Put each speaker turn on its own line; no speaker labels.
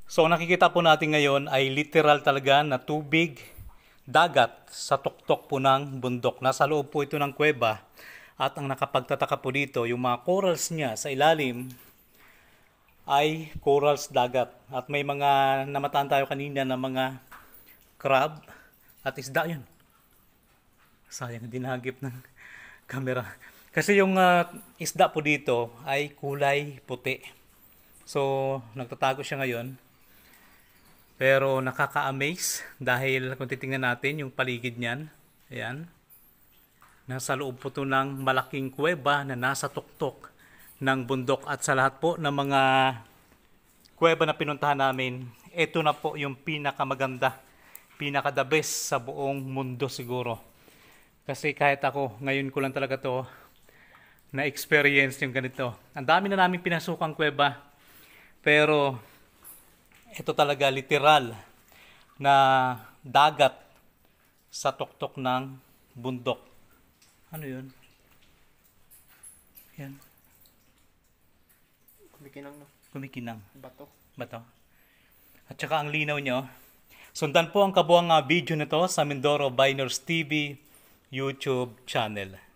So nakikita po natin ngayon ay literal talaga na tubig, dagat sa tuktok po ng bundok. Nasa loob po ito ng kuweba at ang nakapagtataka po dito, yung mga corals niya sa ilalim ay corals dagat. At may mga namataan tayo kanina na mga crab at isda yun. Sayang, dinagip ng camera. Kasi yung isda po dito ay kulay puti. So, nagtatago siya ngayon. Pero nakaka-amaze dahil kung titingnan natin yung paligid niyan, ayan, nasa loob po ito ng malaking kuweba na nasa tuktok ng bundok. At sa lahat po ng mga kuweba na pinuntahan namin, ito na po yung pinakamaganda, pinaka-the best sa buong mundo siguro. Kasi kahit ako, ngayon ko lang talaga to na-experience yung ganito. Ang dami na namin pinasukang kuweba, pero ito talaga literal na dagat sa tuktok ng bundok. Ano yun? Yan.
Kumikinang no?
Kumikinang.
Bato.
Bato. At saka ang linaw nyo. Sundan po ang kabuang video nito sa Mindoro Biners TV YouTube channel.